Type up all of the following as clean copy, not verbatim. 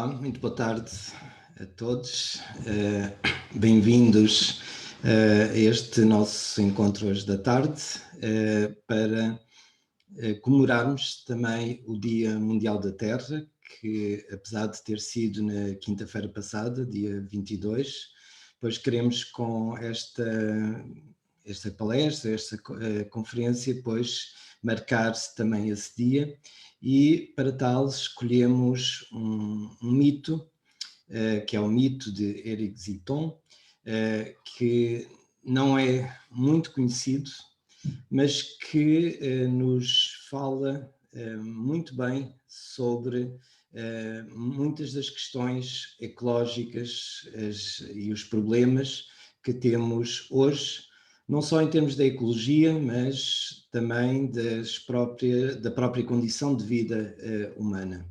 Olá, muito boa tarde a todos. Bem-vindos a este nosso encontro hoje da tarde para comemorarmos também o Dia Mundial da Terra, que apesar de ter sido na quinta-feira passada, dia 22, pois queremos com esta palestra, esta conferência, pois marcar-se também esse dia. E para tal escolhemos um mito, que é o mito de Éric Ziton, que não é muito conhecido, mas que nos fala muito bem sobre muitas das questões ecológicas e os problemas que temos hoje, não só em termos da ecologia, mas também da própria condição de vida humana.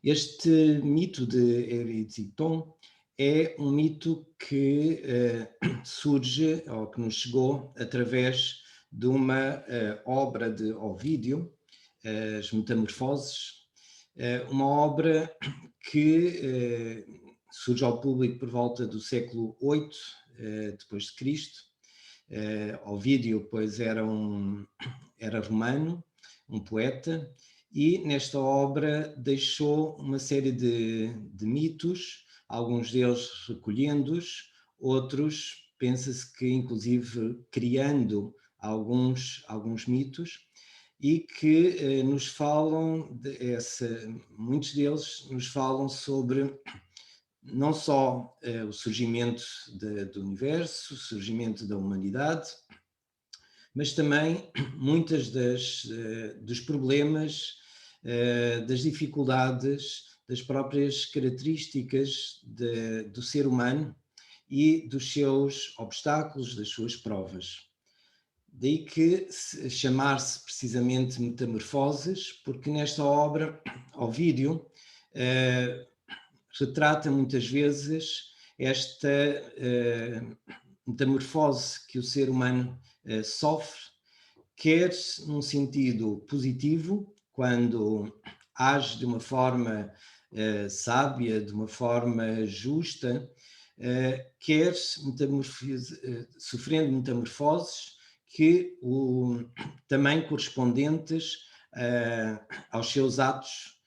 Este mito de Éric Ziton é um mito que surge, ou que nos chegou, através de uma obra de Ovídio, As Metamorfoses, uma obra que surge ao público por volta do século VIII depois de Cristo. Ovídio, pois, era romano, um poeta, e nesta obra deixou uma série de mitos, alguns deles recolhendo-os, outros, pensa-se que inclusive criando alguns mitos, e que nos falam, muitos deles nos falam sobre não só o surgimento do universo, o surgimento da humanidade, mas também muitas dos problemas, das dificuldades, das próprias características do ser humano e dos seus obstáculos, das suas provas. Daí que chamar-se precisamente Metamorfoses, porque nesta obra, Ovídio retrata muitas vezes esta metamorfose que o ser humano sofre, quer num sentido positivo, quando age de uma forma sábia, de uma forma justa, quer sofrendo metamorfoses que também correspondentes aos seus atos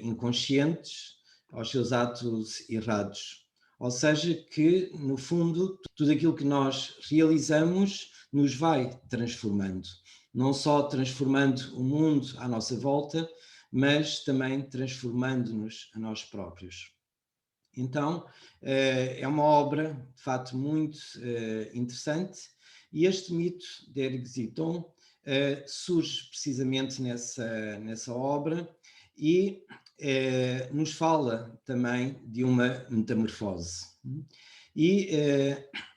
inconscientes, aos seus atos errados. Ou seja, que, no fundo, tudo aquilo que nós realizamos nos vai transformando. Não só transformando o mundo à nossa volta, mas também transformando-nos a nós próprios. Então, é uma obra, de facto, muito interessante, e este mito de Éric Ziton surge precisamente nessa obra e nos fala também de uma metamorfose. E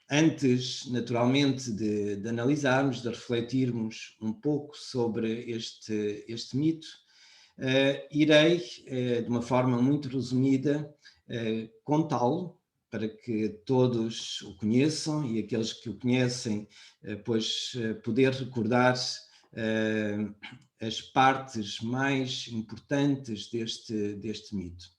antes, naturalmente, de analisarmos, de refletirmos um pouco sobre este mito, irei, de uma forma muito resumida, contá-lo, para que todos o conheçam e aqueles que o conhecem, pois poder recordar as partes mais importantes deste mito.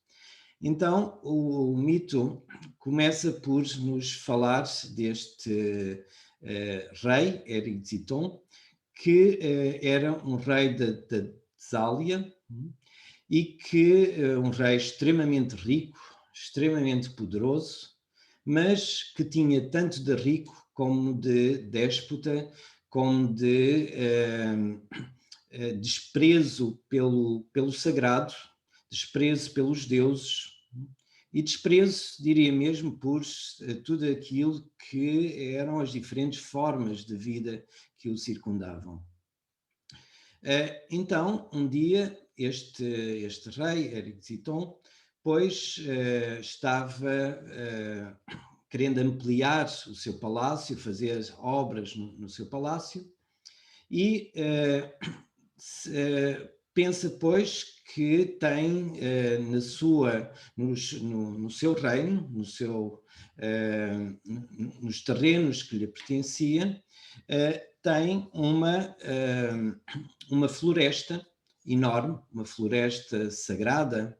Então, o mito começa por nos falar deste rei, Éric Ziton, que era um rei da Tesália e que um rei extremamente rico, extremamente poderoso, mas que tinha tanto de rico como de déspota, como de desprezo pelo sagrado, desprezo pelos deuses e desprezo, diria mesmo, por tudo aquilo que eram as diferentes formas de vida que o circundavam. Então, um dia, este rei, Éric Ziton, pois estava querendo ampliar o seu palácio, fazer obras no seu palácio, e pensa, pois, que tem no seu reino, nos terrenos que lhe pertenciam, tem uma floresta enorme, uma floresta sagrada,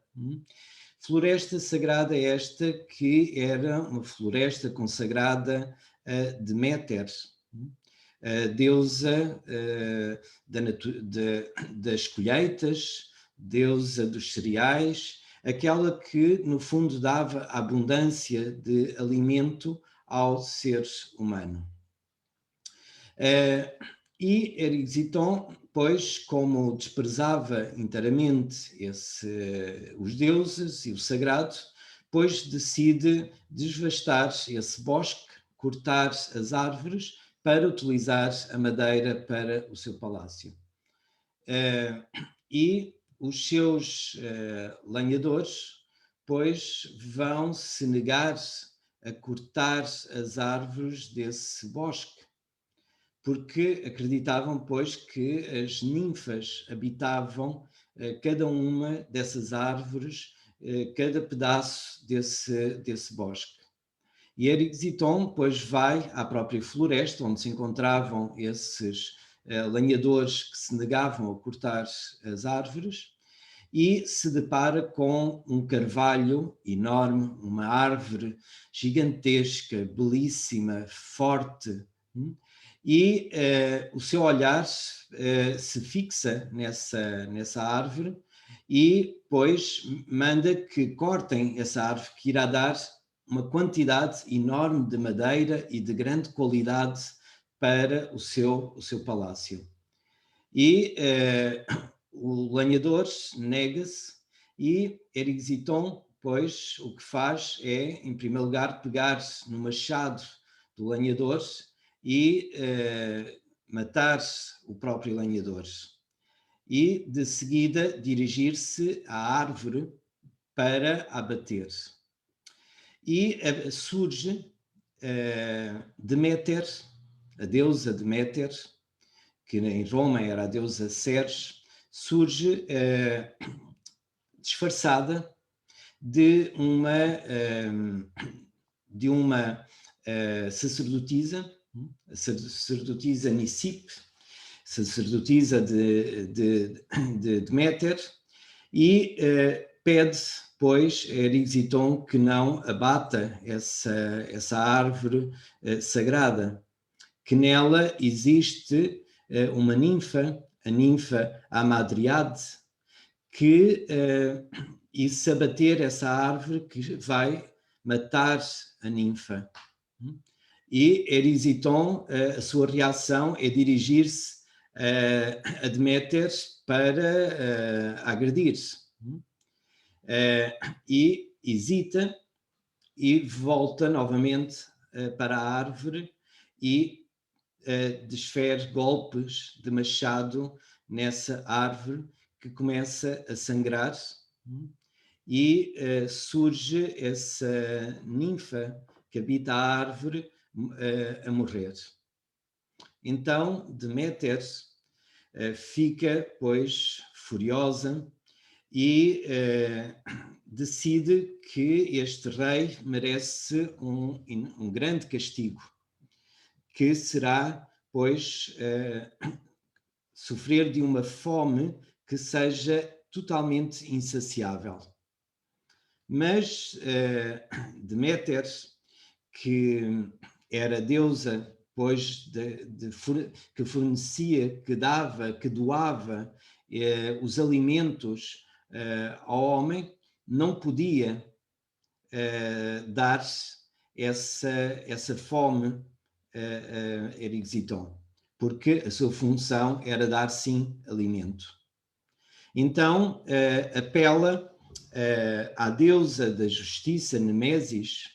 Floresta sagrada esta que era uma floresta consagrada a Deméter, a deusa das colheitas, deusa dos cereais, aquela que, no fundo, dava abundância de alimento ao ser humano. E Erixiton, pois, como desprezava inteiramente os deuses e o sagrado, pois decide desvastar esse bosque, cortar as árvores para utilizar a madeira para o seu palácio. E os seus lenhadores, pois, vão se negar a cortar as árvores desse bosque, porque acreditavam, pois, que as ninfas habitavam cada uma dessas árvores, cada pedaço desse bosque. E Erixiton, pois, vai à própria floresta, onde se encontravam esses lenhadores que se negavam a cortar as árvores, e se depara com um carvalho enorme, uma árvore gigantesca, belíssima, forte, e o seu olhar se fixa nessa árvore e, pois, manda que cortem essa árvore, que irá dar uma quantidade enorme de madeira e de grande qualidade para o seu palácio. E o lenhador nega-se e Erixiton, pois, o que faz é, em primeiro lugar, pegar no machado do lenhador e matar o próprio lenhador. E, de seguida, dirigir-se à árvore para abater. E surge Deméter, a deusa Deméter, que em Roma era a deusa Ceres, surge disfarçada de uma sacerdotisa, a sacerdotisa Nisipe, sacerdotisa de Deméter, e pede, pois, a Erixiton que não abata essa árvore sagrada, que nela existe uma ninfa, a ninfa Amadriade, que e se abater essa árvore que vai matar a ninfa. E Erixiton, a sua reação é dirigir-se a Deméter para agredir. E hesita e volta novamente para a árvore e desfere golpes de machado nessa árvore, que começa a sangrar, e surge essa ninfa que habita a árvore a morrer. Então Deméter fica, pois, furiosa e decide que este rei merece um grande castigo, que será, pois, sofrer de uma fome que seja totalmente insaciável. Mas Deméter, que era deusa, pois, que fornecia, que dava, que doava os alimentos ao homem, não podia dar essa fome a Erixiton, porque a sua função era dar, sim, alimento. Então apela à deusa da justiça, Nemesis,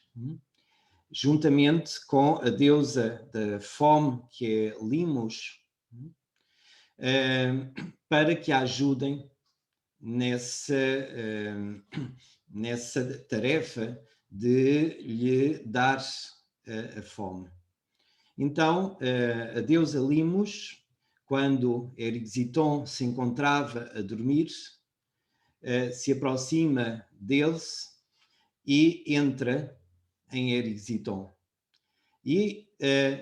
juntamente com a deusa da fome, que é Limos, para que a ajudem nessa tarefa de lhe dar a fome. Então, a deusa Limos, quando Erixiton se encontrava a dormir, se aproxima deles e entra em Erixiton. E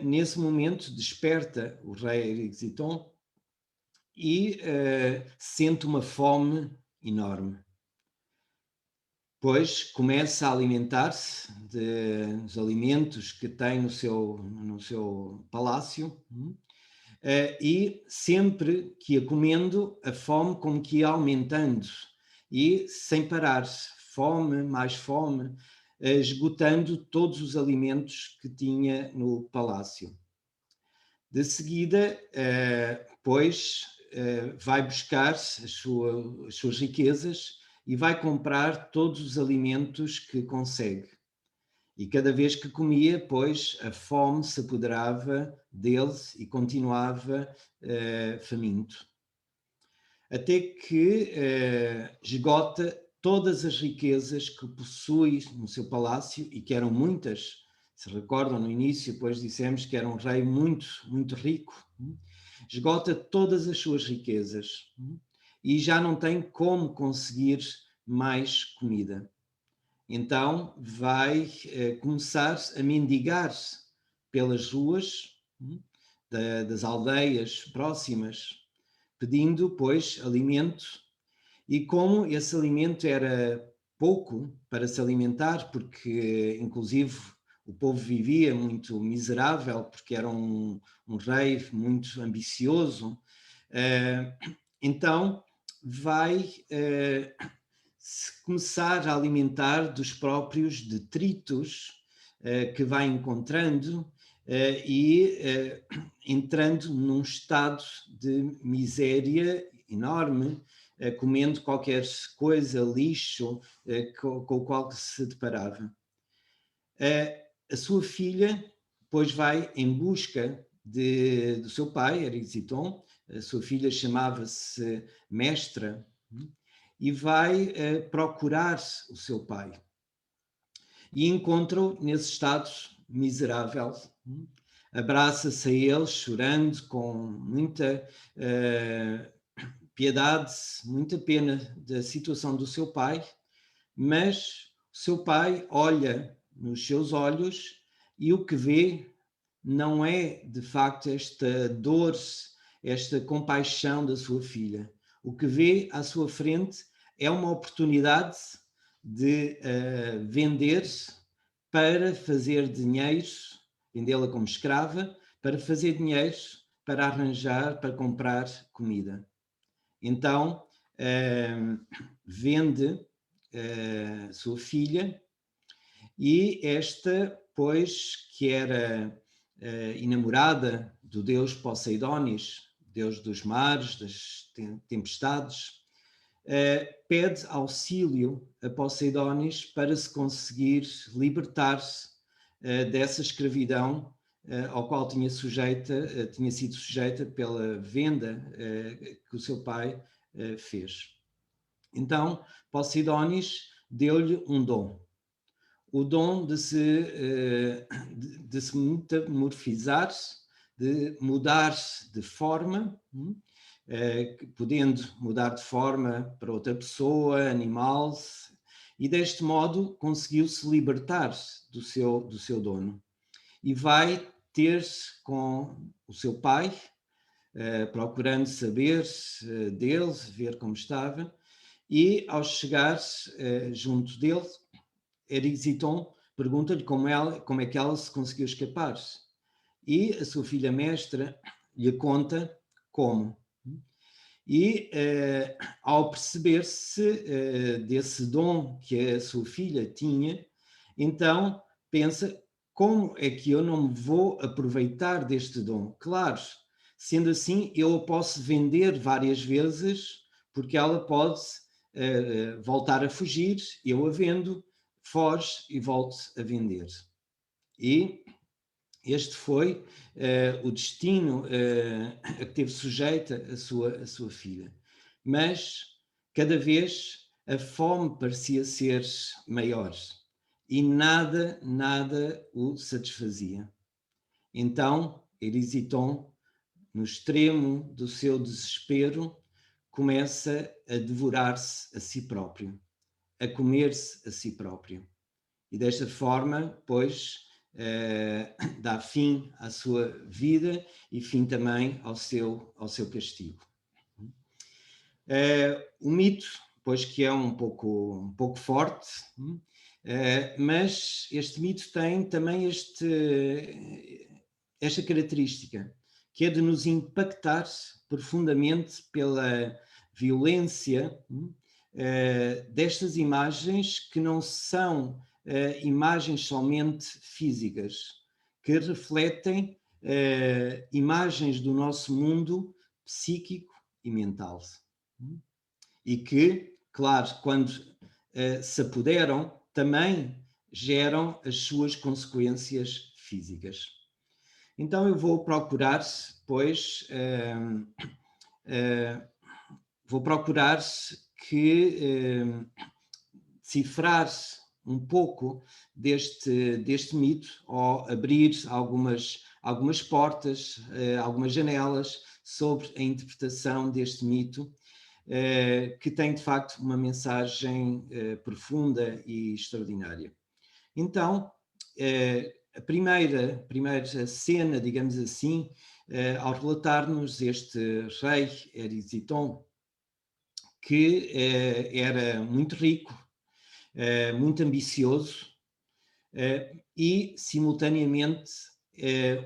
nesse momento desperta o rei Erixiton e sente uma fome enorme. Pois começa a alimentar-se dos alimentos que tem no seu palácio, e sempre que ia comendo, a fome como que ia aumentando, e sem parar, fome, mais fome, esgotando todos os alimentos que tinha no palácio. De seguida, pois, vai buscar as suas riquezas e vai comprar todos os alimentos que consegue. E cada vez que comia, pois, a fome se apoderava dele e continuava faminto. Até que esgota todas as riquezas que possui no seu palácio, e que eram muitas. Se recordam, no início, pois dissemos que era um rei muito, muito rico. Esgota todas as suas riquezas e já não tem como conseguir mais comida. Então vai começar a mendigar pelas ruas das aldeias próximas, pedindo, pois, alimento. E como esse alimento era pouco para se alimentar, porque inclusive o povo vivia muito miserável, porque era um rei muito ambicioso, então vai se começar a alimentar dos próprios detritos que vai encontrando e entrando num estado de miséria enorme, comendo qualquer coisa, lixo, com o qual se deparava. A sua filha depois vai em busca do seu pai, Erisiton, a sua filha chamava-se Mestra, e vai procurar o seu pai. E encontra-o nesse estado miserável, abraça-se a ele chorando com muita piedade, muita pena da situação do seu pai, mas o seu pai olha nos seus olhos e o que vê não é de facto esta dor, esta compaixão da sua filha. O que vê à sua frente é uma oportunidade de vender para fazer dinheiro, vendê-la como escrava, para fazer dinheiro, para arranjar, para comprar comida. Então, vende sua filha, e esta, pois, que era enamorada do deus Poseidónis, deus dos mares, das tempestades, pede auxílio a Poseidónis para se conseguir libertar dessa escravidão ao qual tinha sido sujeita pela venda que o seu pai fez. Então, Poseidónis deu-lhe um dom, o dom de se metamorfizar, de mudar de forma, podendo mudar de forma para outra pessoa, animal, e deste modo conseguiu-se libertar do seu dono. E vai ter-se com o seu pai, procurando saber dele, ver como estava, e ao chegar junto dele, Erisiton pergunta-lhe como é que ela se conseguiu escapar. E a sua filha mestra lhe conta como. E ao perceber-se desse dom que a sua filha tinha, então pensa: como é que eu não me vou aproveitar deste dom? Claro, sendo assim, eu a posso vender várias vezes, porque ela pode voltar a fugir, eu a vendo, foge e volta a vender. E este foi o destino a que teve sujeita a sua filha. Mas cada vez a fome parecia ser maior e nada o satisfazia. Então, Erisiton, no extremo do seu desespero, começa a devorar-se a si próprio, a comer-se a si próprio. E desta forma, pois, dá fim à sua vida e fim também ao seu castigo. O mito, pois que é um pouco forte, mas este mito tem também esta característica, que é de nos impactar profundamente pela violência destas imagens, que não são imagens somente físicas, que refletem imagens do nosso mundo psíquico e mental. E que, claro, quando se apoderam, também geram as suas consequências físicas. Então eu vou procurar, pois, vou procurar decifrar um pouco deste mito, ou abrir algumas portas, algumas janelas sobre a interpretação deste mito, que tem de facto uma mensagem profunda e extraordinária. Então, a primeira cena, digamos assim, ao relatar-nos este rei Erysiton, que era muito rico, muito ambicioso e, simultaneamente,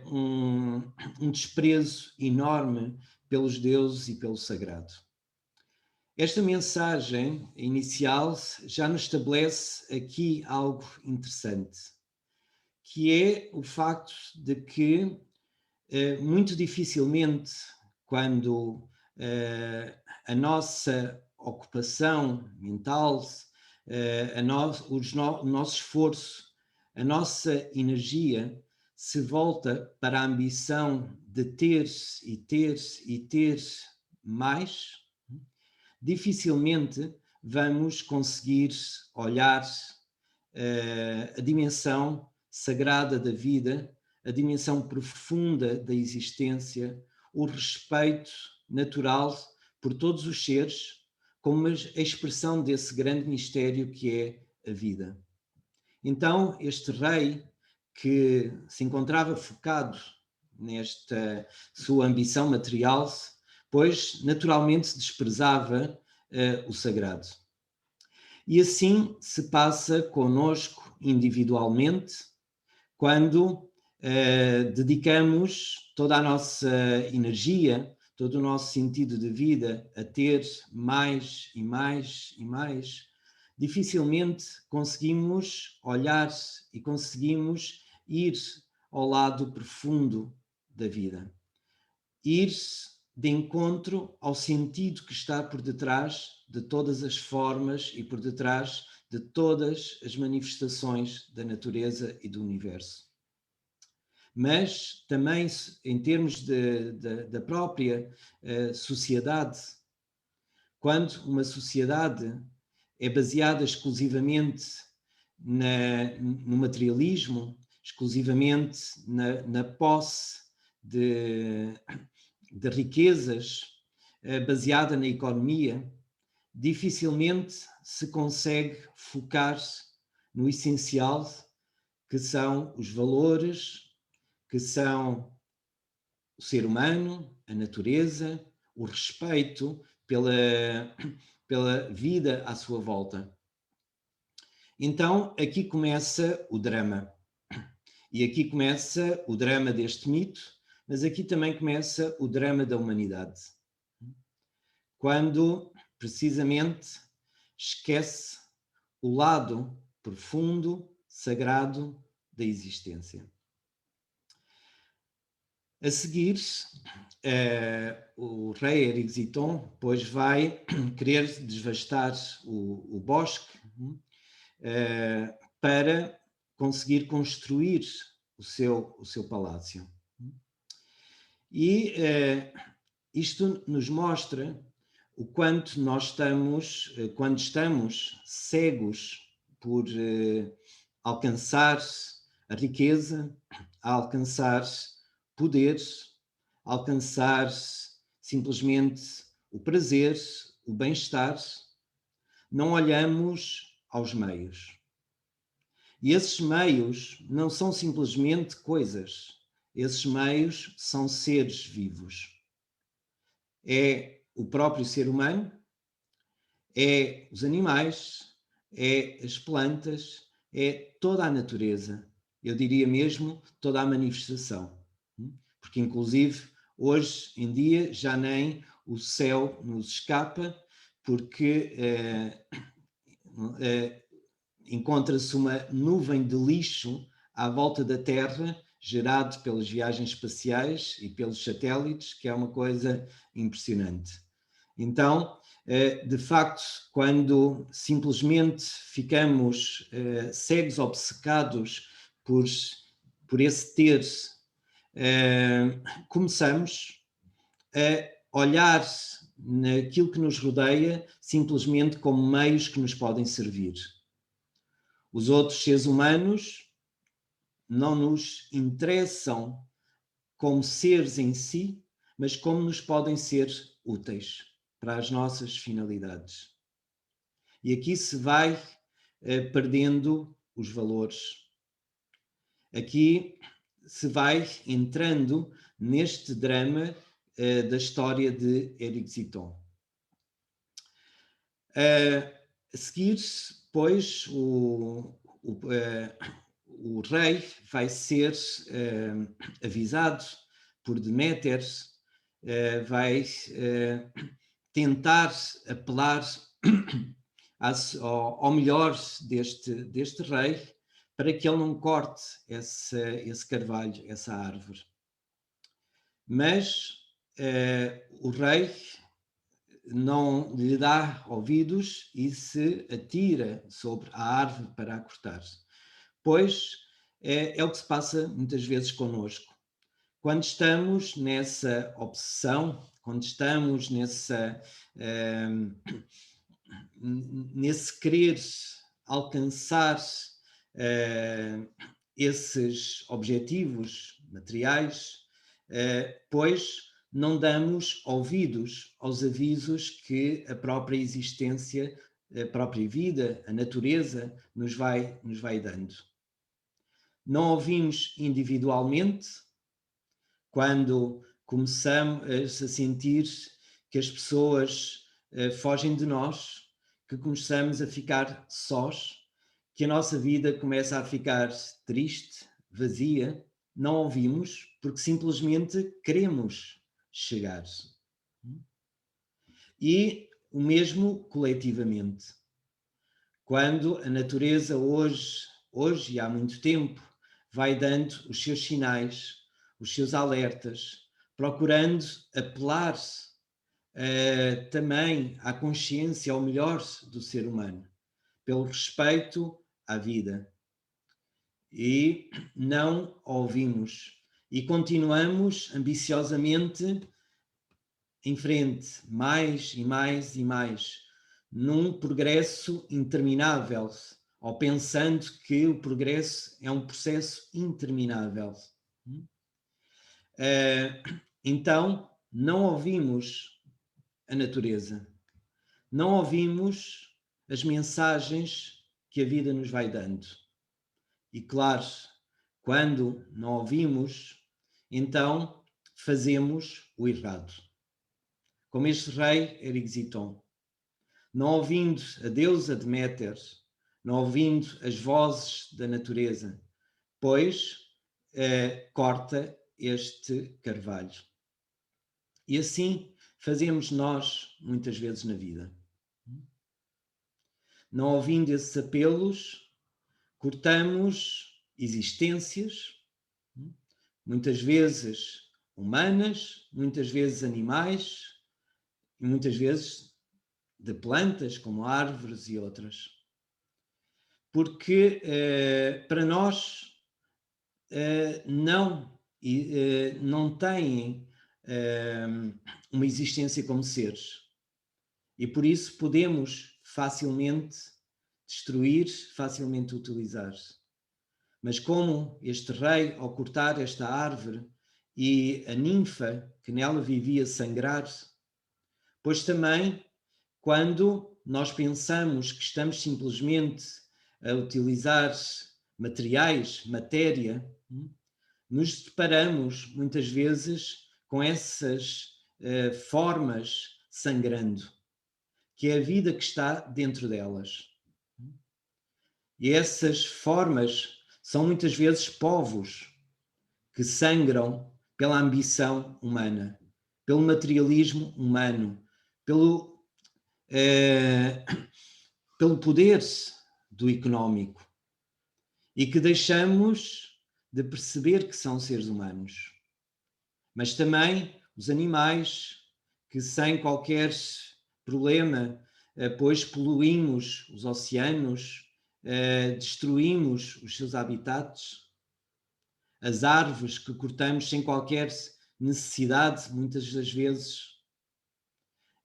um desprezo enorme pelos deuses e pelo sagrado. Esta mensagem inicial já nos estabelece aqui algo interessante, que é o facto de que muito dificilmente, quando a nossa ocupação mental, o nosso esforço, a nossa energia se volta para a ambição de ter e ter e ter mais, dificilmente vamos conseguir olhar a dimensão sagrada da vida, a dimensão profunda da existência, o respeito natural por todos os seres, como a expressão desse grande mistério que é a vida. Então, este rei, que se encontrava focado nesta sua ambição material, pois naturalmente desprezava o sagrado. E assim se passa conosco individualmente, quando dedicamos toda a nossa energia, todo o nosso sentido de vida a ter mais e mais e mais, dificilmente conseguimos olhar e conseguimos ir ao lado profundo da vida. Ir de encontro ao sentido que está por detrás de todas as formas e por detrás de todas as manifestações da natureza e do universo. Mas também em termos da própria sociedade, quando uma sociedade é baseada exclusivamente no materialismo, exclusivamente na posse de riquezas, baseada na economia, dificilmente se consegue focar no essencial, que são os valores, que são o ser humano, a natureza, o respeito pela vida à sua volta. Então, aqui começa o drama. E aqui começa o drama deste mito, mas aqui também começa o drama da humanidade. Quando, precisamente, esquece o lado profundo, sagrado da existência. A seguir, o rei Erysiton, pois, vai querer devastar o bosque para conseguir construir o seu palácio. E isto nos mostra o quanto nós estamos, quando estamos cegos por alcançar a riqueza, a alcançar poderes, alcançar simplesmente o prazer, o bem-estar, não olhamos aos meios. E esses meios não são simplesmente coisas, esses meios são seres vivos. É o próprio ser humano, É os animais, é as plantas, é toda a natureza. Eu diria mesmo toda a manifestação. Porque, inclusive, hoje em dia já nem o céu nos escapa, porque encontra-se uma nuvem de lixo à volta da Terra, gerado pelas viagens espaciais e pelos satélites, que é uma coisa impressionante. Então, de facto, quando simplesmente ficamos cegos, obcecados por esse ter, começamos a olhar naquilo que nos rodeia simplesmente como meios que nos podem servir. Os outros seres humanos não nos interessam como seres em si, mas como nos podem ser úteis para as nossas finalidades. E aqui se vai perdendo os valores. Aqui se vai entrando neste drama da história de Éric Ziton. A seguir, pois, o rei vai ser avisado por Deméter, vai tentar apelar ao melhor deste rei para que ele não corte esse carvalho, essa árvore. Mas o rei não lhe dá ouvidos e se atira sobre a árvore para a cortar. Pois é o que se passa muitas vezes connosco. Quando estamos nessa obsessão, quando estamos nesse querer alcançar esses objetivos materiais, pois não damos ouvidos aos avisos que a própria existência, a própria vida, a natureza nos vai dando. Não ouvimos individualmente, quando começamos a sentir que as pessoas fogem de nós, que começamos a ficar sós, que a nossa vida começa a ficar triste, vazia, não ouvimos porque simplesmente queremos chegar. E o mesmo coletivamente. Quando a natureza hoje e há muito tempo, vai dando os seus sinais, os seus alertas, procurando apelar também à consciência, ao melhor do ser humano, pelo respeito à vida. E não ouvimos. E continuamos ambiciosamente em frente, mais e mais e mais, num progresso interminável, ou pensando que o progresso é um processo interminável. Então, não ouvimos a natureza, não ouvimos as mensagens que a vida nos vai dando. E claro, quando não ouvimos, então fazemos o errado. Como este rei Éric Ziton, não ouvindo a deusa Deméter, não ouvindo as vozes da natureza, pois corta este carvalho. E assim fazemos nós muitas vezes na vida. Não ouvindo esses apelos, cortamos existências, muitas vezes humanas, muitas vezes animais, e muitas vezes de plantas, como árvores e outras. Porque para nós não têm uma existência como seres. E por isso podemos facilmente destruir, facilmente utilizar. Mas como este rei, ao cortar esta árvore e a ninfa que nela vivia sangrar, pois também quando nós pensamos que estamos simplesmente a utilizar materiais, matéria, nos deparamos muitas vezes com essas formas sangrando, que é a vida que está dentro delas. E essas formas são muitas vezes povos que sangram pela ambição humana, pelo materialismo humano, pelo, eh, pelo poder do económico, e que deixamos de perceber que são seres humanos. Mas também os animais que, sem qualquer problema, pois poluímos os oceanos, destruímos os seus habitats, as árvores que cortamos sem qualquer necessidade, muitas das vezes.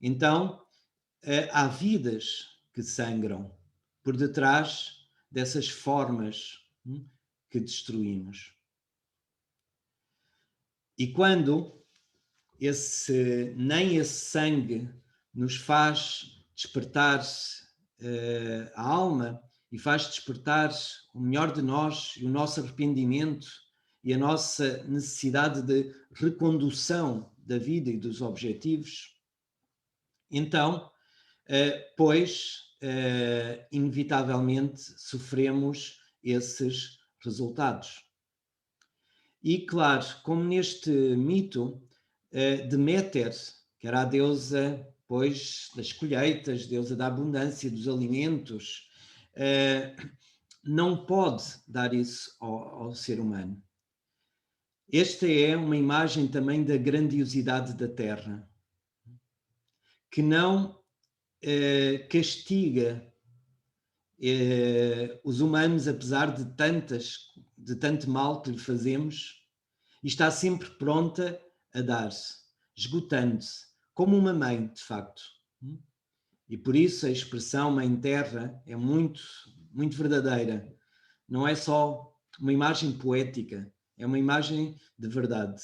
Então, há vidas que sangram por detrás dessas formas que destruímos. E quando nem esse sangue nos faz despertar a alma e faz despertar o melhor de nós e o nosso arrependimento e a nossa necessidade de recondução da vida e dos objetivos, então, pois, inevitavelmente sofremos esses resultados. E claro, como neste mito, Deméter, que era a deusa, pois, das colheitas, deusa da abundância, dos alimentos, não pode dar isso ao ser humano. Esta é uma imagem também da grandiosidade da Terra, que não castiga os humanos, apesar de tanto mal que lhe fazemos, e está sempre pronta a dar-se, esgotando-se, como uma mãe, de facto. E por isso a expressão Mãe Terra é muito, muito verdadeira. Não é só uma imagem poética, é uma imagem de verdade.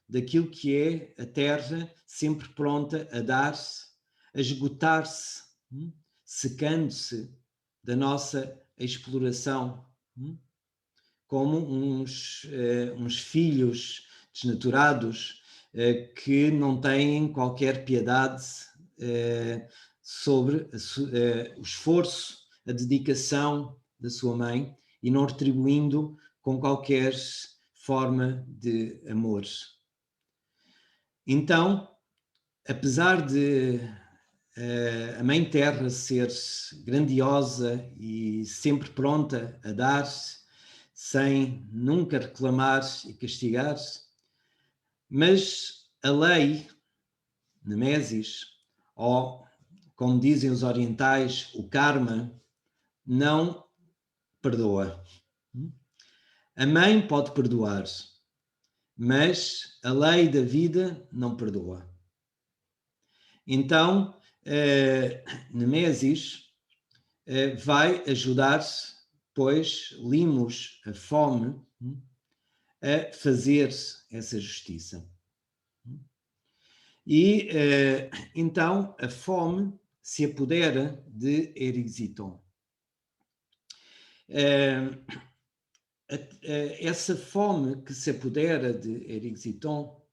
Daquilo que é a Terra sempre pronta a dar-se, a esgotar-se, secando-se da nossa exploração, como uns filhos desnaturados que não têm qualquer piedade sobre o esforço, a dedicação da sua mãe e não retribuindo com qualquer forma de amor. Então, apesar de a Mãe Terra ser grandiosa e sempre pronta a dar, sem nunca reclamar e castigar, mas a lei, Nemesis, ou como dizem os orientais, o karma, não perdoa. A mãe pode perdoar, mas a lei da vida não perdoa. Então, Nemesis vai ajudar, pois, Limos, a fome, a fazer essa justiça. E então a fome se apodera de Erysiton. Essa fome que se apodera de Erysiton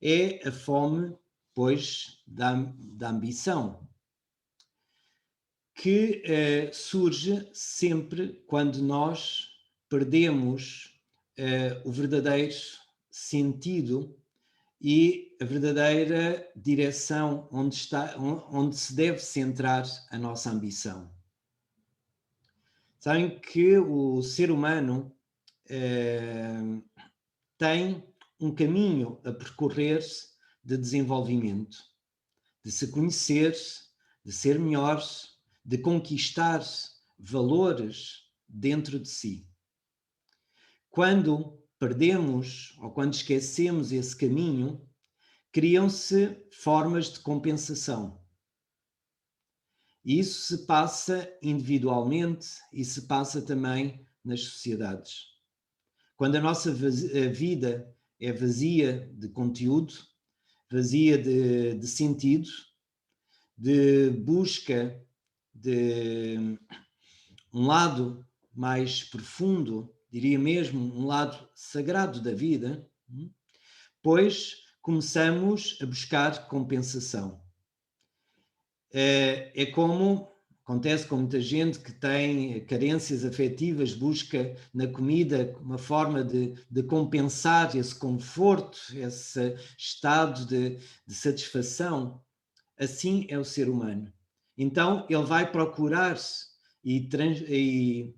é a fome, pois, da ambição, que surge sempre quando nós perdemos o verdadeiro sentido e a verdadeira direção onde se deve centrar a nossa ambição. Sabem que o ser humano tem um caminho a percorrer de desenvolvimento, de se conhecer, de ser melhor, de conquistar valores dentro de si. Quando perdemos ou quando esquecemos esse caminho, criam-se formas de compensação. E isso se passa individualmente e se passa também nas sociedades. Quando a nossa vida é vazia de conteúdo, vazia de sentido, de busca de um lado mais profundo, diria mesmo um lado sagrado da vida, pois começamos a buscar compensação. É como acontece com muita gente que tem carências afetivas, busca na comida uma forma de compensar esse conforto, esse estado de satisfação. Assim é o ser humano. Então ele vai procurar e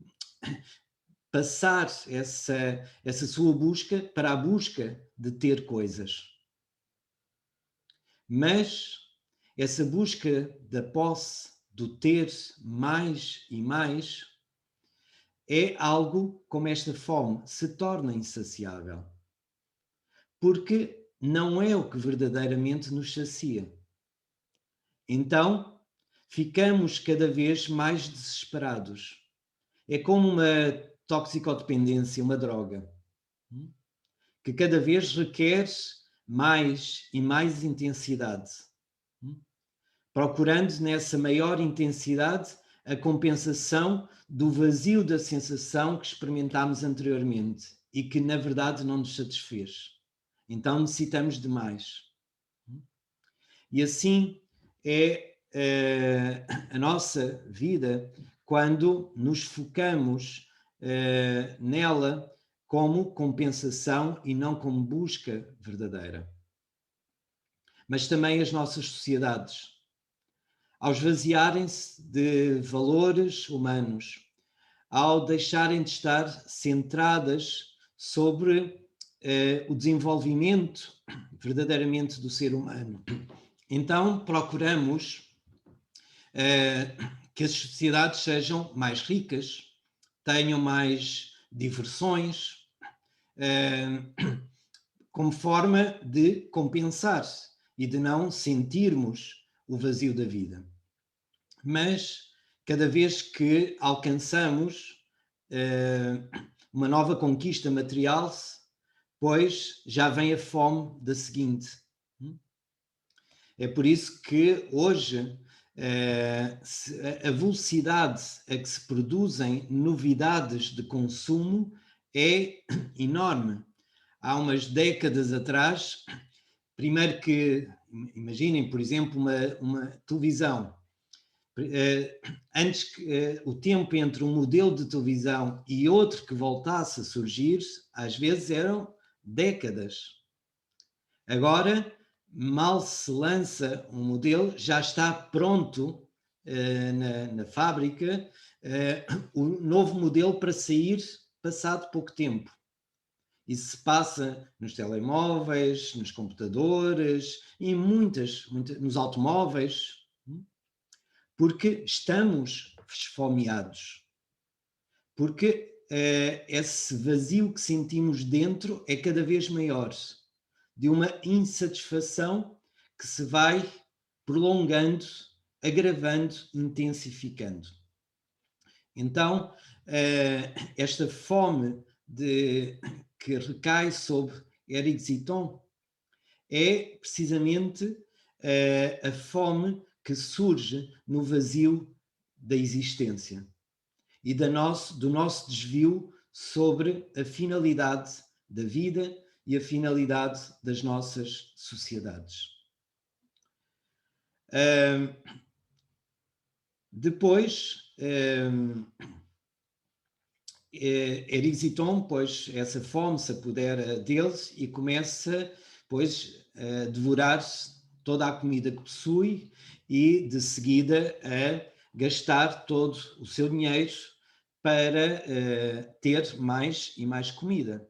passar essa sua busca para a busca de ter coisas. Mas essa busca da posse, do ter mais e mais, é algo como esta fome se torna insaciável. Porque não é o que verdadeiramente nos sacia. Então, ficamos cada vez mais desesperados. É como uma toxicodependência, uma droga, que cada vez requer mais e mais intensidade, procurando nessa maior intensidade a compensação do vazio da sensação que experimentámos anteriormente e que na verdade não nos satisfez. Então necessitamos de mais. E assim é a nossa vida quando nos focamos nela como compensação e não como busca verdadeira. Mas também as nossas sociedades, ao esvaziarem-se de valores humanos, ao deixarem de estar centradas sobre o desenvolvimento verdadeiramente do ser humano. Então procuramos que as sociedades sejam mais ricas, tenham mais diversões, como forma de compensar e de não sentirmos o vazio da vida. Mas cada vez que alcançamos uma nova conquista material, pois já vem a fome da seguinte. É por isso que hoje a velocidade a que se produzem novidades de consumo é enorme. Há umas décadas atrás, primeiro que, imaginem, por exemplo, uma televisão. Antes que o tempo entre um modelo de televisão e outro que voltasse a surgir, às vezes eram décadas. Agora, mal se lança um modelo, já está pronto na fábrica o novo modelo para sair passado pouco tempo. Isso se passa nos telemóveis, nos computadores e nos automóveis, porque estamos esfomeados. Porque esse vazio que sentimos dentro é cada vez maior, de uma insatisfação que se vai prolongando, agravando, intensificando. Então, esta fome que recai sobre Eric Ziton é precisamente a fome que surge no vazio da existência e do nosso desvio sobre a finalidade da vida e a finalidade das nossas sociedades. Depois, Eric Ziton, pois, essa fome se apodera deles e começa, pois, a devorar toda a comida que possui e, de seguida, a gastar todo o seu dinheiro para ter mais e mais comida.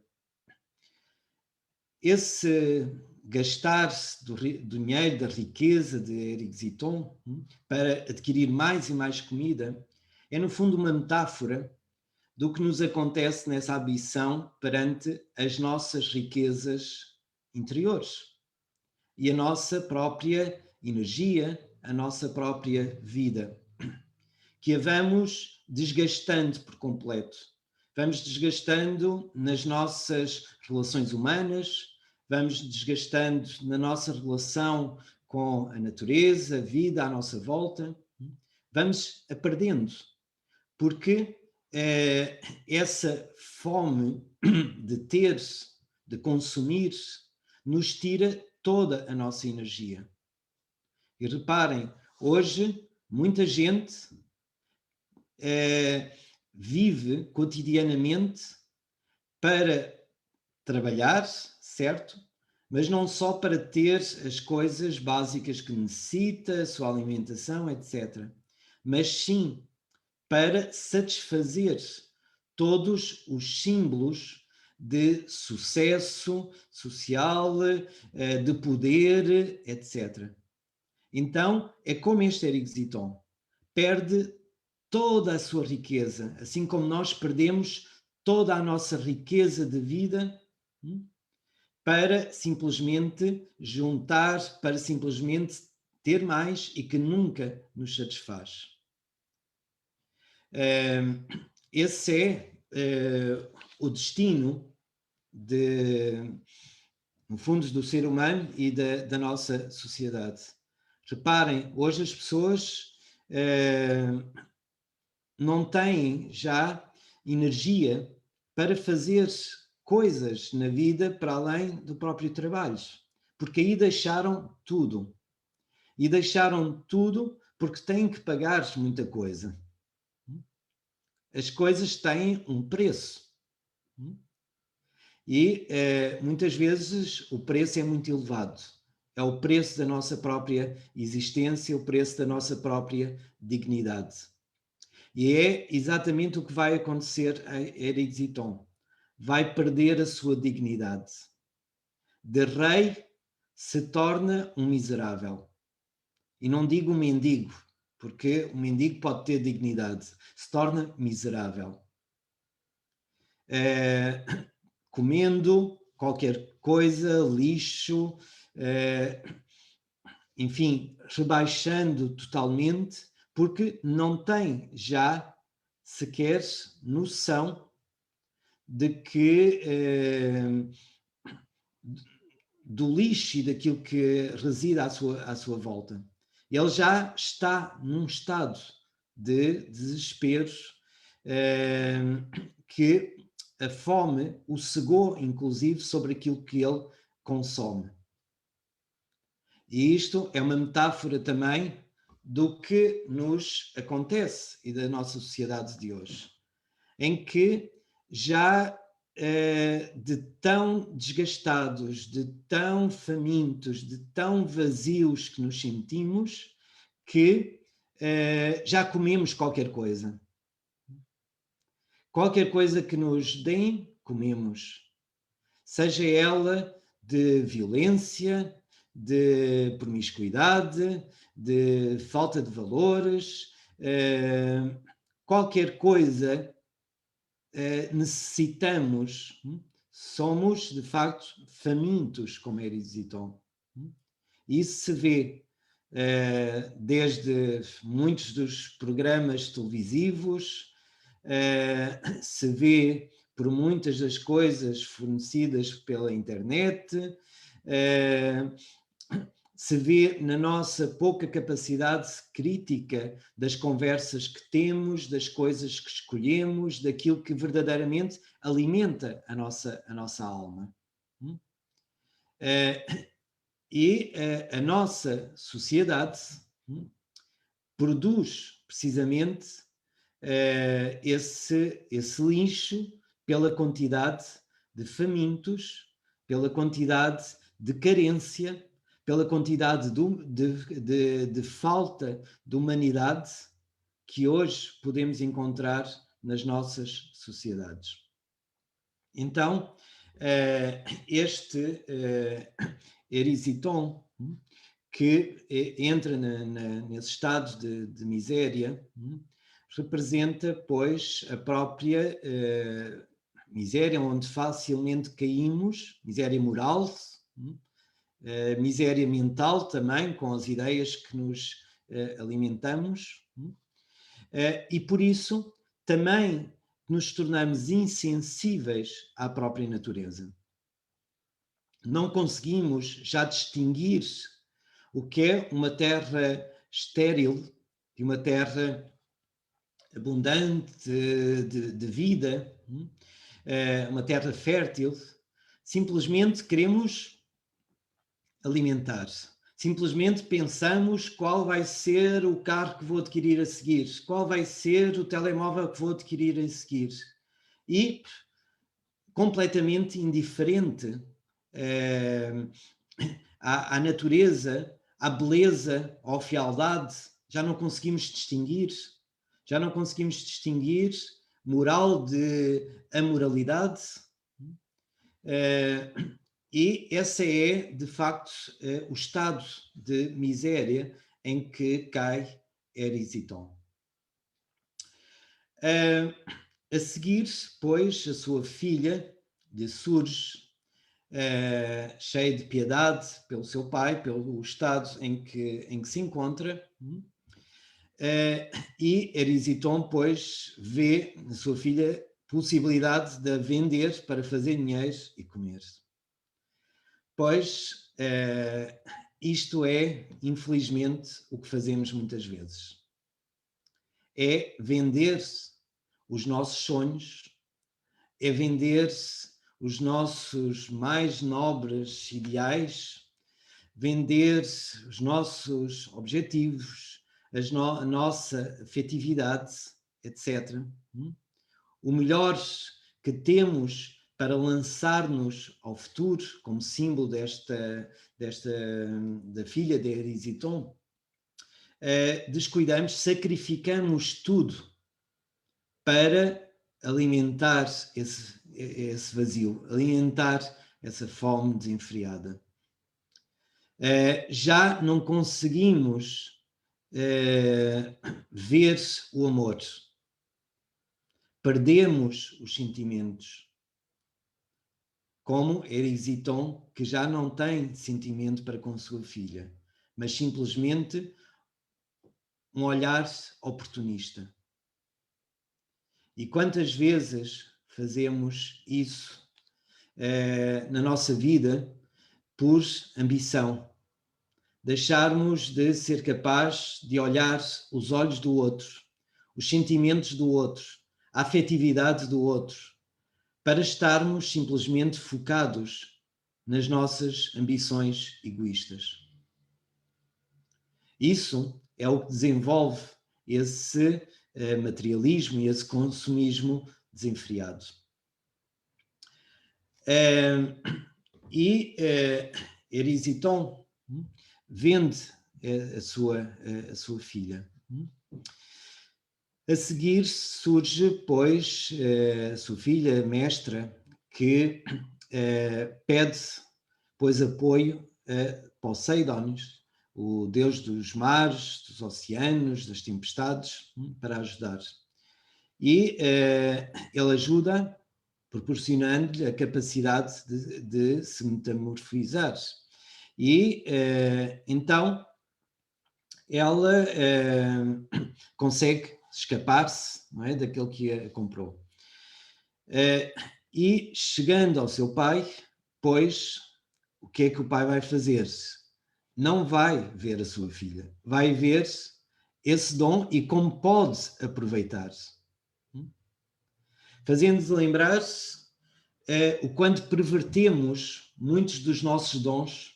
Esse gastar-se do dinheiro, da riqueza de Eric Ziton para adquirir mais e mais comida é, no fundo, uma metáfora do que nos acontece nessa ambição perante as nossas riquezas interiores e a nossa própria energia, a nossa própria vida, que a vamos desgastando por completo. Vamos desgastando nas nossas relações humanas, vamos desgastando na nossa relação com a natureza, a vida à nossa volta, vamos a perdendo, porque essa fome de ter, de consumir, nos tira toda a nossa energia. E reparem, Hoje, muita gente vive cotidianamente para trabalhar, certo? Mas não só para ter as coisas básicas que necessita, a sua alimentação, etc. Mas sim para satisfazer todos os símbolos de sucesso social, de poder, etc. Então, é como este Eric Ziton perde toda a sua riqueza, assim como nós perdemos toda a nossa riqueza de vida, para simplesmente juntar, para simplesmente ter mais e que nunca nos satisfaz. Esse é o destino no fundo, do ser humano e da nossa sociedade. Reparem, hoje as pessoas não têm já energia para fazer coisas na vida para além do próprio trabalho, porque aí deixaram tudo. E deixaram tudo porque têm que pagar muita coisa. As coisas têm um preço. E muitas vezes o preço é muito elevado. É o preço da nossa própria existência, o preço da nossa própria dignidade. E é exatamente o que vai acontecer a Eric Ziton. Vai perder a sua dignidade. De rei se torna um miserável. E não digo um mendigo, porque o mendigo pode ter dignidade. Se torna miserável. Comendo qualquer coisa, lixo, enfim, rebaixando totalmente, porque não tem já sequer noção de que do lixo e daquilo que reside à sua volta. Ele já está num estado de desespero que a fome o cegou, inclusive, sobre aquilo que ele consome. E isto é uma metáfora também do que nos acontece e da nossa sociedade de hoje, em que já de tão desgastados, de tão famintos, de tão vazios que nos sentimos, que já comemos qualquer coisa. Qualquer coisa que nos deem, comemos. Seja ela de violência, de promiscuidade, de falta de valores, qualquer coisa necessitamos, somos de facto famintos, como Eric Ziton. Isso se vê desde muitos dos programas televisivos, se vê por muitas das coisas fornecidas pela internet, se vê na nossa pouca capacidade crítica das conversas que temos, das coisas que escolhemos, daquilo que verdadeiramente alimenta a nossa alma. E a nossa sociedade produz precisamente esse lixo pela quantidade de famintos, pela quantidade de carência, pela quantidade de falta de humanidade que hoje podemos encontrar nas nossas sociedades. Então, este Eric Ziton, que entra nesse estado de miséria, representa, pois, a própria miséria, onde facilmente caímos, miséria moral, miséria mental também, com as ideias que nos alimentamos, e por isso também nos tornamos insensíveis à própria natureza. Não conseguimos já distinguir o que é uma terra estéril e uma terra abundante de vida, uma terra fértil. Simplesmente queremos alimentar, Simplesmente pensamos qual vai ser o carro que vou adquirir a seguir, qual vai ser o telemóvel que vou adquirir a seguir. E completamente indiferente à natureza, à beleza, à fealdade, já não conseguimos distinguir. Já não conseguimos distinguir moral de amoralidade. E esse é, de facto, o estado de miséria em que cai Erysiton. A seguir, pois, a sua filha lhe surge, cheia de piedade pelo seu pai, pelo estado em que se encontra, e Erysiton, pois, vê na sua filha possibilidade de a vender para fazer dinheiro e comer. Pois, isto é, infelizmente, o que fazemos muitas vezes. É vender os nossos sonhos, é vender os nossos mais nobres ideais, vender os nossos objetivos, a nossa afetividade, etc. O melhor que temos para lançar-nos ao futuro, como símbolo da filha de Erysiton, descuidamos, sacrificamos tudo para alimentar esse vazio, alimentar essa fome desenfreada. Já não conseguimos ver o amor. Perdemos os sentimentos. Como Erysiton, que já não tem sentimento para com sua filha, mas simplesmente um olhar oportunista. E quantas vezes fazemos isso na nossa vida por ambição? Deixarmos de ser capaz de olhar os olhos do outro, os sentimentos do outro, a afetividade do outro, para estarmos simplesmente focados nas nossas ambições egoístas. Isso é o que desenvolve esse materialismo e esse consumismo desenfreado. Erysiton vende a sua filha. A seguir surge, pois, a sua filha, mestra, que pede, pois, apoio a Poseidon, o deus dos mares, dos oceanos, das tempestades, para ajudar. E ele ajuda proporcionando-lhe a capacidade de se metamorfizar. E então ela consegue escapar-se, não é, daquele que a comprou. E chegando ao seu pai, pois, o que é que o pai vai fazer? Não vai ver a sua filha, vai ver esse dom e como pode aproveitar. Fazendo-nos lembrar o quanto pervertemos muitos dos nossos dons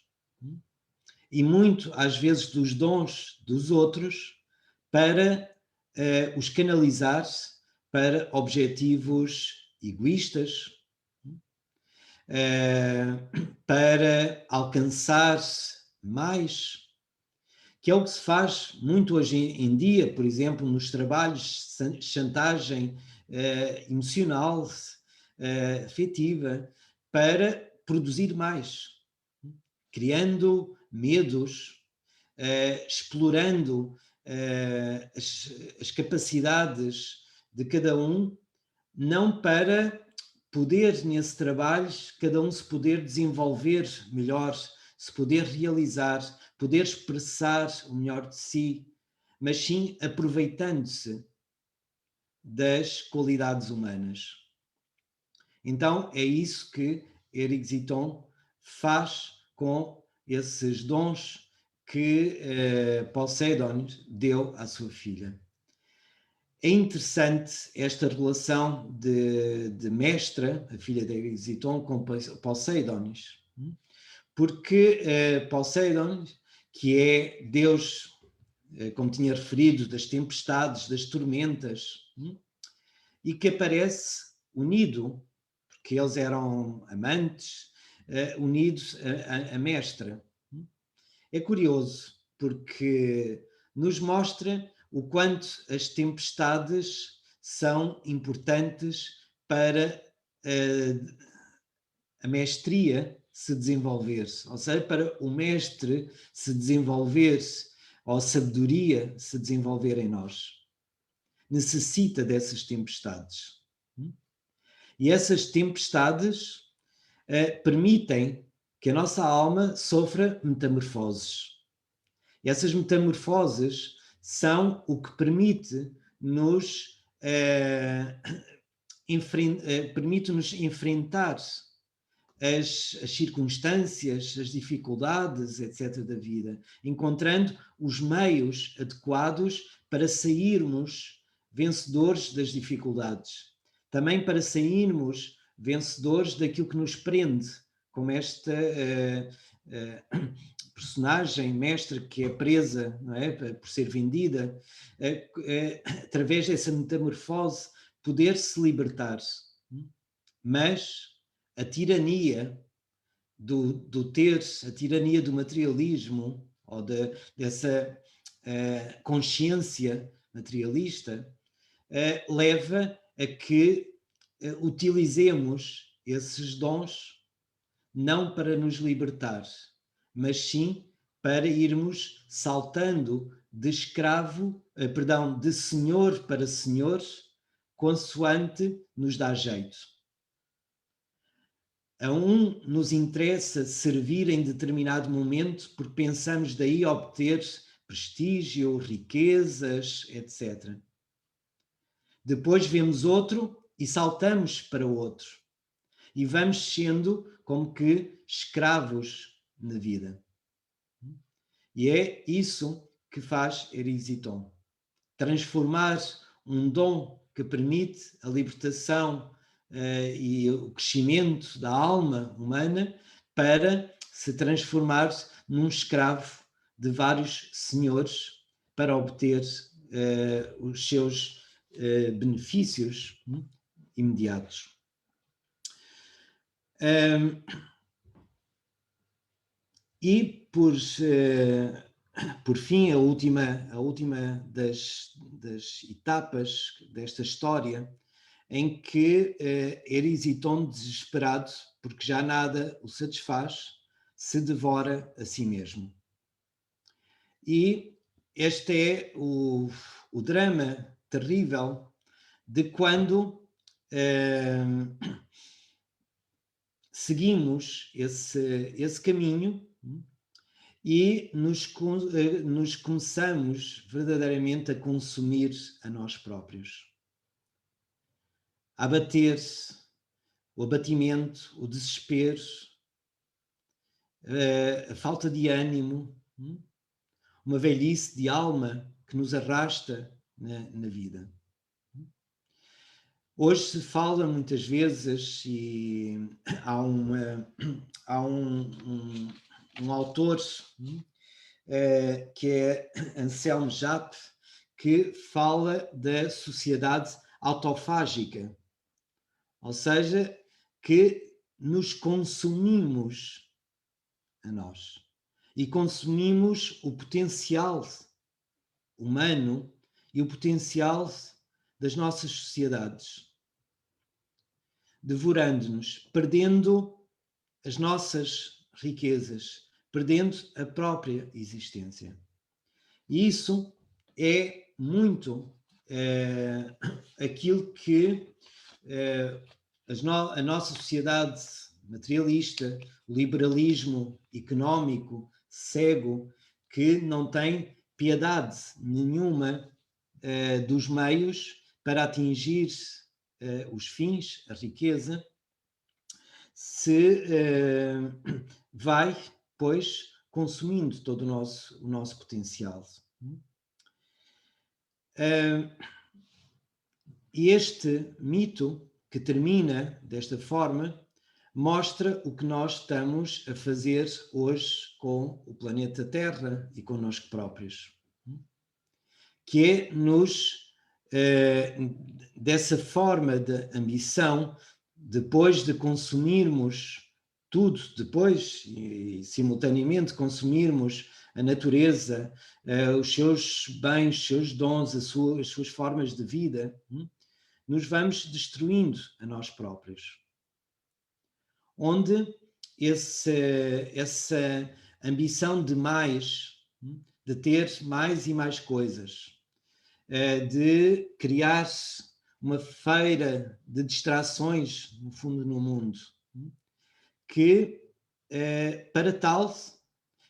e muito, às vezes, dos dons dos outros para os canalizar para objetivos egoístas, para alcançar mais, que é o que se faz muito hoje em dia, por exemplo, nos trabalhos de chantagem emocional, afetiva, para produzir mais, criando medos, explorando as capacidades de cada um, não para poder, nesse trabalho, cada um se poder desenvolver melhor, se poder realizar, poder expressar o melhor de si, mas sim aproveitando-se das qualidades humanas. Então é isso que Erysiton faz com esses dons que Poseidon deu à sua filha. É interessante esta relação de mestra, a filha de Erysiton, com Poseidon, porque Poseidon, que é Deus, como tinha referido, das tempestades, das tormentas, e que aparece unido, porque eles eram amantes, unidos a mestra. É curioso, porque nos mostra o quanto as tempestades são importantes para a mestria se desenvolver-se, ou seja, para o mestre se desenvolver-se, ou a sabedoria se desenvolver em nós. Necessita dessas tempestades. E essas tempestades permitem que a nossa alma sofra metamorfoses. E essas metamorfoses são o que permite-nos enfrentar as circunstâncias, as dificuldades, etc. da vida, encontrando os meios adequados para sairmos vencedores das dificuldades. Também para sairmos vencedores daquilo que nos prende, como esta personagem mestra que é presa, não é? Por ser vendida, através dessa metamorfose, poder se libertar. Mas a tirania do ter, a tirania do materialismo, ou dessa consciência materialista, leva a que utilizemos esses dons não para nos libertar, mas sim para irmos saltando de escravo, de senhor para senhor, consoante nos dá jeito. A um nos interessa servir em determinado momento porque pensamos daí obter prestígio, riquezas, etc. Depois vemos outro e saltamos para o outro. E vamos sendo como que escravos na vida. E é isso que faz Erysiton. Transformar um dom que permite a libertação e o crescimento da alma humana para se transformar num escravo de vários senhores para obter os seus benefícios imediatos. E por fim, a última das etapas desta história, em que Erysiton, desesperado, porque já nada o satisfaz, se devora a si mesmo. E este é o drama terrível de quando seguimos esse caminho e nos começamos verdadeiramente a consumir a nós próprios. A abater, o abatimento, o desespero, a falta de ânimo, uma velhice de alma que nos arrasta na vida. Hoje se fala muitas vezes, e há um autor que é Anselmo Japp, que fala da sociedade autofágica, ou seja, que nos consumimos a nós e consumimos o potencial humano e o potencial das nossas sociedades, devorando-nos, perdendo as nossas riquezas, perdendo a própria existência. E isso é muito aquilo que a nossa sociedade materialista, o liberalismo económico cego, que não tem piedade nenhuma dos meios para atingir os fins, a riqueza, se vai, pois, consumindo todo o nosso potencial. E este mito, que termina desta forma, mostra o que nós estamos a fazer hoje com o planeta Terra e connosco próprios, que é dessa forma de ambição, depois de consumirmos tudo, depois e simultaneamente consumirmos a natureza, os seus bens, os seus dons, as suas formas de vida, nos vamos destruindo a nós próprios. Onde essa ambição de mais, de ter mais e mais coisas, de criar uma feira de distrações, no fundo, no mundo, que, para tal,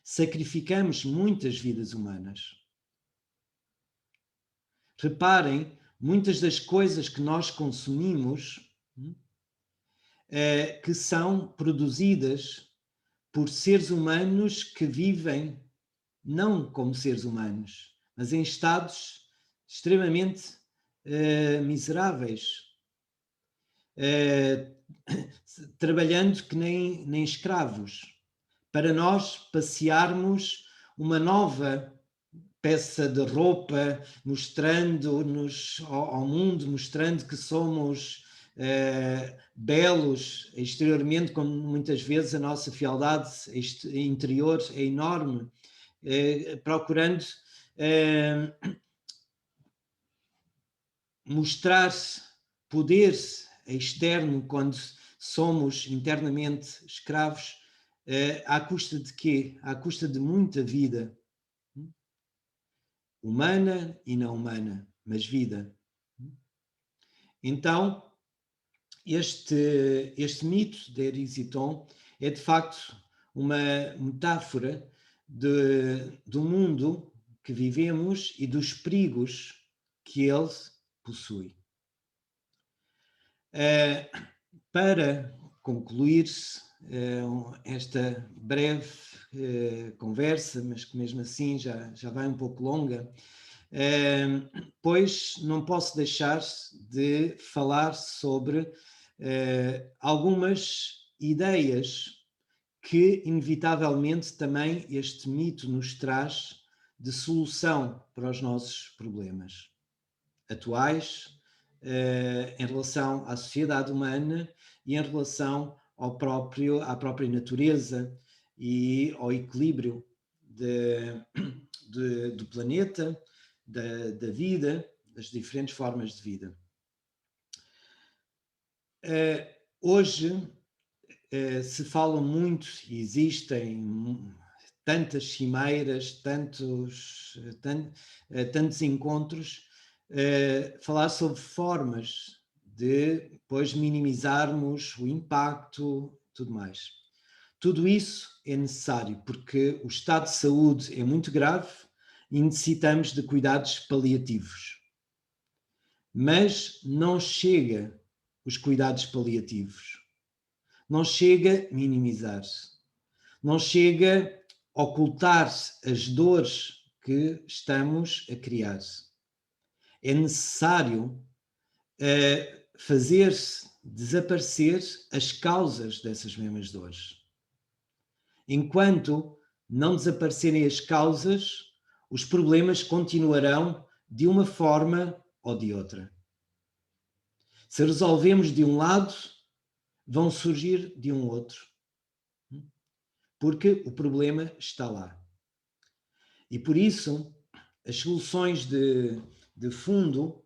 sacrificamos muitas vidas humanas. Reparem, muitas das coisas que nós consumimos, que são produzidas por seres humanos que vivem não como seres humanos, mas em estados extremamente miseráveis, trabalhando que nem escravos, para nós passearmos uma nova peça de roupa, mostrando-nos ao mundo, mostrando que somos belos exteriormente, quando muitas vezes a nossa fealdade interior é enorme, procurando mostrar poder externo quando somos internamente escravos, à custa de quê? À custa de muita vida, humana e não humana, mas vida. Então, este mito de Erysiton é de facto uma metáfora do mundo que vivemos e dos perigos que ele possui. Para concluir esta breve conversa, mas que mesmo assim já vai um pouco longa, pois não posso deixar de falar sobre algumas ideias que, inevitavelmente, também este mito nos traz de solução para os nossos problemas atuais, em relação à sociedade humana e em relação à própria natureza e ao equilíbrio do planeta, da vida, das diferentes formas de vida. Hoje se fala muito e existem tantas cimeiras, tantos encontros, falar sobre formas de depois minimizarmos o impacto, tudo mais. Tudo isso é necessário porque o estado de saúde é muito grave e necessitamos de cuidados paliativos. Mas não chega os cuidados paliativos. Não chega minimizar-se. Não chega ocultar as dores que estamos a criar. É necessário fazer desaparecer as causas dessas mesmas dores. Enquanto não desaparecerem as causas, os problemas continuarão de uma forma ou de outra. Se resolvemos de um lado, vão surgir de um outro. Porque o problema está lá. E por isso, as soluções de fundo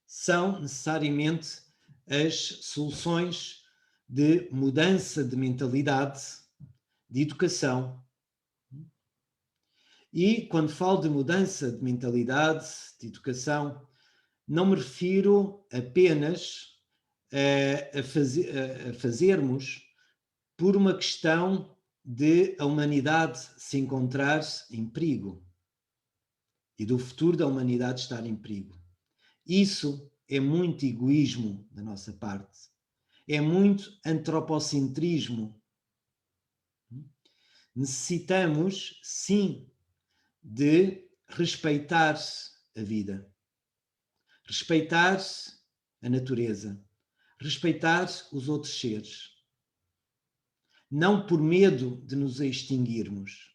são necessariamente as soluções de mudança de mentalidade, de educação. E quando falo de mudança de mentalidade, de educação, não me refiro apenas a fazermos por uma questão de a humanidade se encontrar em perigo e do futuro da humanidade estar em perigo. Isso é muito egoísmo da nossa parte. É muito antropocentrismo. Necessitamos, sim, de respeitar a vida, respeitar a natureza, respeitar os outros seres. não por medo de nos extinguirmos,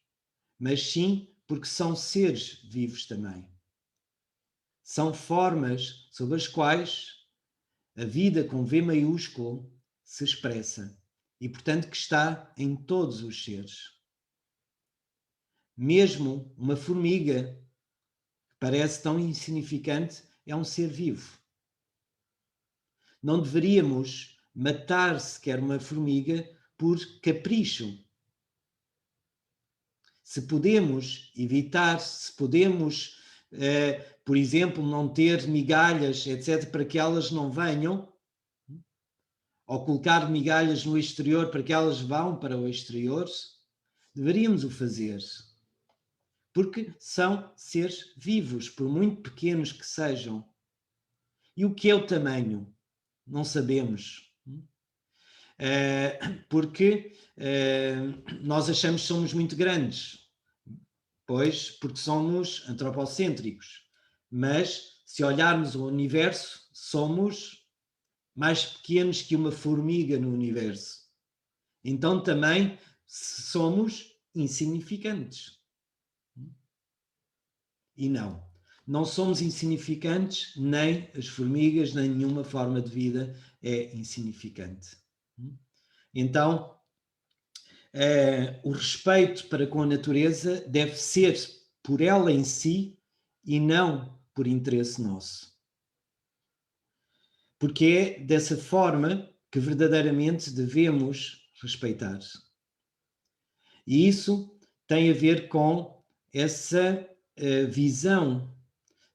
mas sim porque são seres vivos também. São formas sobre as quais a vida com V maiúsculo se expressa e, portanto, que está em todos os seres. Mesmo uma formiga, que parece tão insignificante, é um ser vivo. Não deveríamos matar sequer uma formiga por capricho. Se podemos evitar, se podemos, por exemplo, não ter migalhas, etc., para que elas não venham, ou colocar migalhas no exterior para que elas vão para o exterior, deveríamos o fazer. Porque são seres vivos, por muito pequenos que sejam. E o que é o tamanho? Não sabemos. Porque nós achamos que somos muito grandes. Pois, porque somos antropocêntricos. Mas, se olharmos o universo, somos mais pequenos que uma formiga no universo. Então, também somos insignificantes. E não somos insignificantes, nem as formigas, nem nenhuma forma de vida é insignificante. Então, o respeito para com a natureza deve ser por ela em si e não por interesse nosso. Porque é dessa forma que verdadeiramente devemos respeitar. E isso tem a ver com essa visão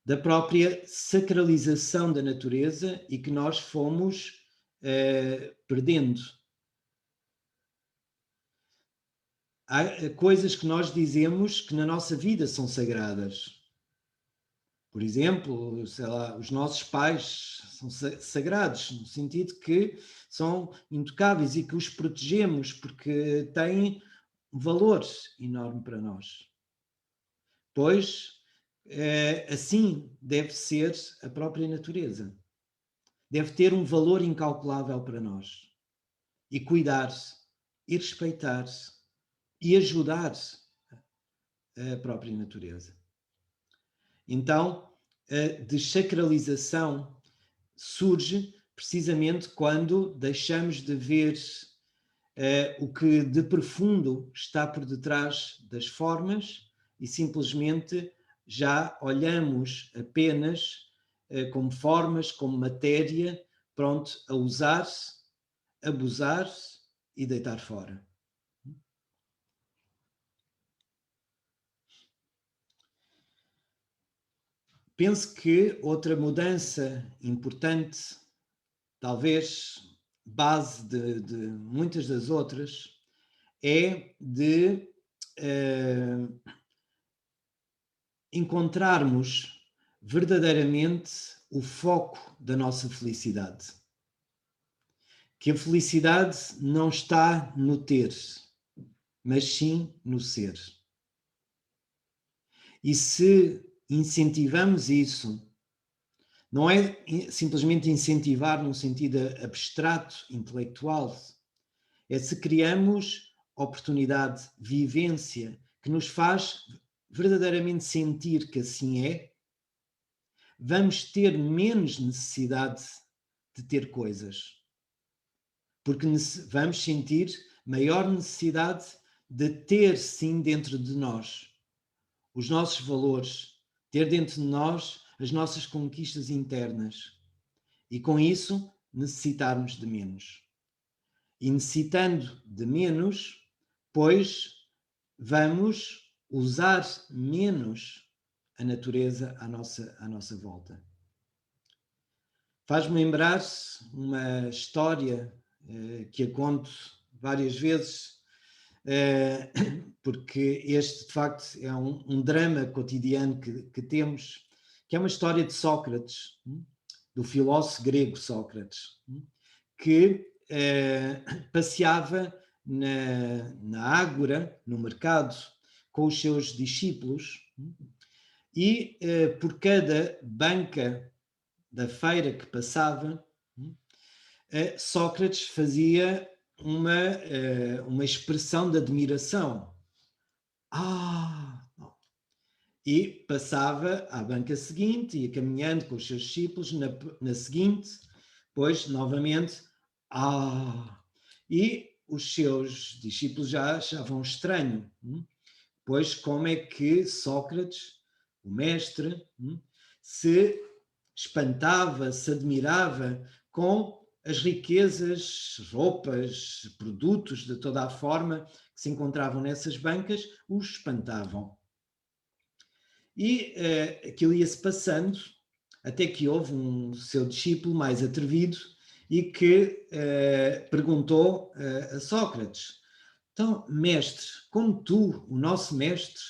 da própria sacralização da natureza e que nós fomos perdendo. Há coisas que nós dizemos que na nossa vida são sagradas. Por exemplo, sei lá, os nossos pais são sagrados, no sentido que são intocáveis e que os protegemos porque têm um valor enorme para nós. Pois, assim deve ser a própria natureza. Deve ter um valor incalculável para nós. E cuidar, e respeitar, e ajudar a própria natureza. Então, a desacralização surge precisamente quando deixamos de ver o que de profundo está por detrás das formas e simplesmente já olhamos apenas como formas, como matéria, pronto a usar-se, abusar e deitar fora. Penso que outra mudança importante, talvez base de muitas das outras, é de encontrarmos verdadeiramente o foco da nossa felicidade. Que a felicidade não está no ter, mas sim no ser. E se incentivamos isso, não é simplesmente incentivar num sentido abstrato, intelectual, é se criamos oportunidade, vivência, que nos faz verdadeiramente sentir que assim é, vamos ter menos necessidade de ter coisas. Porque vamos sentir maior necessidade de ter, sim, dentro de nós os nossos valores, ter dentro de nós as nossas conquistas internas. E com isso, necessitarmos de menos. E necessitando de menos, pois vamos usar menos a natureza à nossa volta. Faz-me lembrar uma história que a conto várias vezes, porque este de facto é um drama cotidiano que temos, que é uma história de Sócrates, do filósofo grego Sócrates, que passeava na ágora, no mercado, com os seus discípulos, e por cada banca da feira que passava, Sócrates fazia uma expressão de admiração. Ah! E passava à banca seguinte, ia caminhando com os seus discípulos, na seguinte, pois, novamente, e os seus discípulos já achavam estranho, pois como é que Sócrates, o mestre, se espantava, se admirava com as riquezas, roupas, produtos de toda a forma que se encontravam nessas bancas, os espantavam. E aquilo ia-se passando, até que houve um seu discípulo mais atrevido e que perguntou a Sócrates: então, mestre, como tu, o nosso mestre,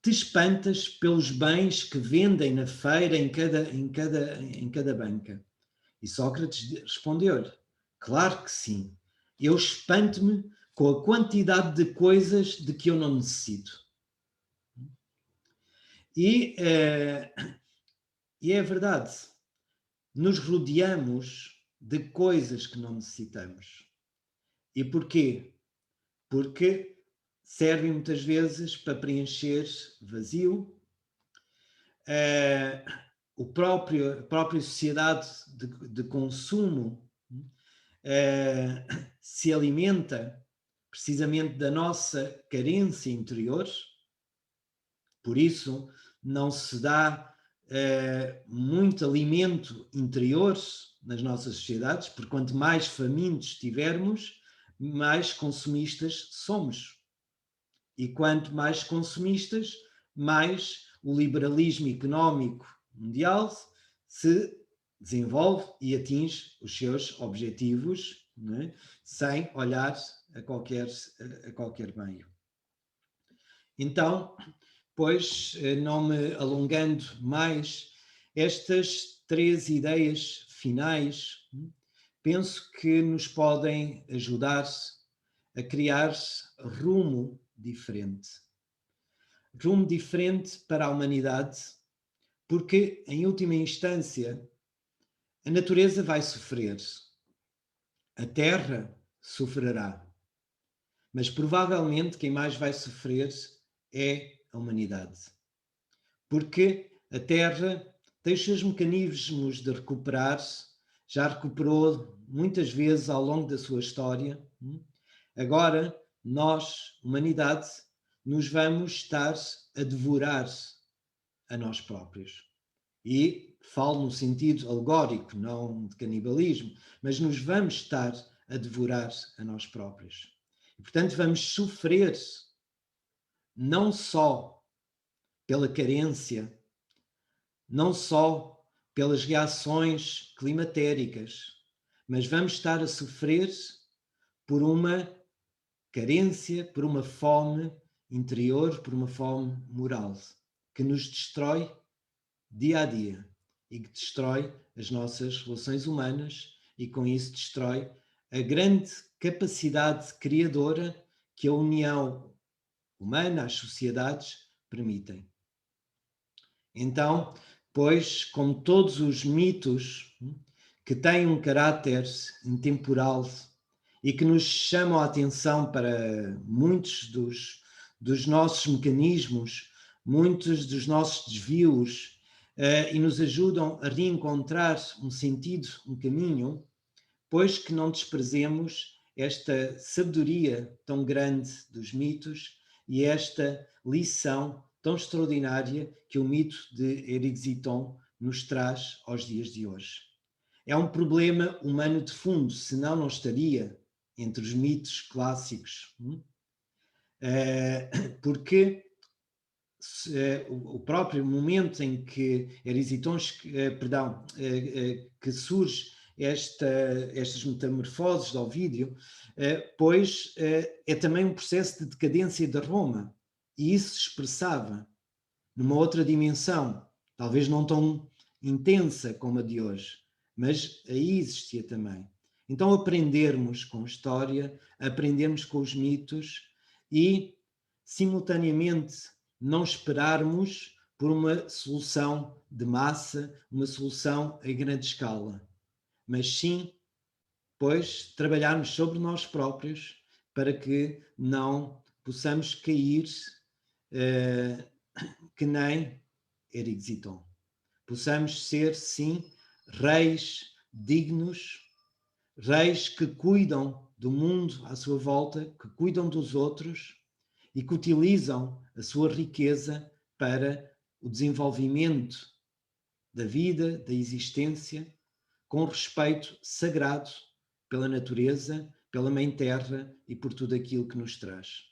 te espantas pelos bens que vendem na feira em cada banca? E Sócrates respondeu-lhe: claro que sim, eu espanto-me com a quantidade de coisas de que eu não necessito. E é verdade, nos rodeamos de coisas que não necessitamos. E porquê? Porque servem muitas vezes para preencher vazio. A própria sociedade de consumo se alimenta precisamente da nossa carência interior. Por isso, não se dá muito alimento interior nas nossas sociedades, porque quanto mais famintos tivermos, mais consumistas somos. E quanto mais consumistas, mais o liberalismo económico mundial se desenvolve e atinge os seus objetivos, não é? Sem olhar a qualquer meio. Então, pois, não me alongando mais, estas 3 ideias finais, penso que nos podem ajudar a criar rumo diferente. Rumo diferente para a humanidade, porque, em última instância, a natureza vai sofrer, a Terra sofrerá, mas provavelmente quem mais vai sofrer é a humanidade. Porque a Terra tem os seus mecanismos de recuperar, já recuperou muitas vezes ao longo da sua história. Agora, nós, humanidade, nos vamos estar a devorar a nós próprios. E falo no sentido alegórico, não de canibalismo, mas nos vamos estar a devorar a nós próprios. E, portanto, vamos sofrer não só pela carência, não só pelas reações climatéricas, mas vamos estar a sofrer por uma carência, por uma fome interior, por uma fome moral, que nos destrói dia a dia e que destrói as nossas relações humanas e com isso destrói a grande capacidade criadora que a união humana, as sociedades, permitem. Então, pois, como todos os mitos que têm um caráter intemporal e que nos chamam a atenção para muitos dos nossos mecanismos, muitos dos nossos desvios, e nos ajudam a reencontrar um sentido, um caminho, pois que não desprezemos esta sabedoria tão grande dos mitos e esta lição tão extraordinária que o mito de Erysiton nos traz aos dias de hoje. É um problema humano de fundo, senão não estaria entre os mitos clássicos. Porque o próprio momento em que Erysiton, que surge estas metamorfoses de Ovídio, pois é também um processo de decadência de Roma, e isso se expressava numa outra dimensão, talvez não tão intensa como a de hoje, mas aí existia também. Então aprendermos com a história, aprendermos com os mitos e, simultaneamente, não esperarmos por uma solução de massa, uma solução em grande escala, mas sim depois trabalharmos sobre nós próprios para que não possamos cair que nem Eric possamos ser, sim, reis dignos, reis que cuidam do mundo à sua volta, que cuidam dos outros e que utilizam a sua riqueza para o desenvolvimento da vida, da existência, com respeito sagrado pela natureza, pela Mãe Terra e por tudo aquilo que nos traz.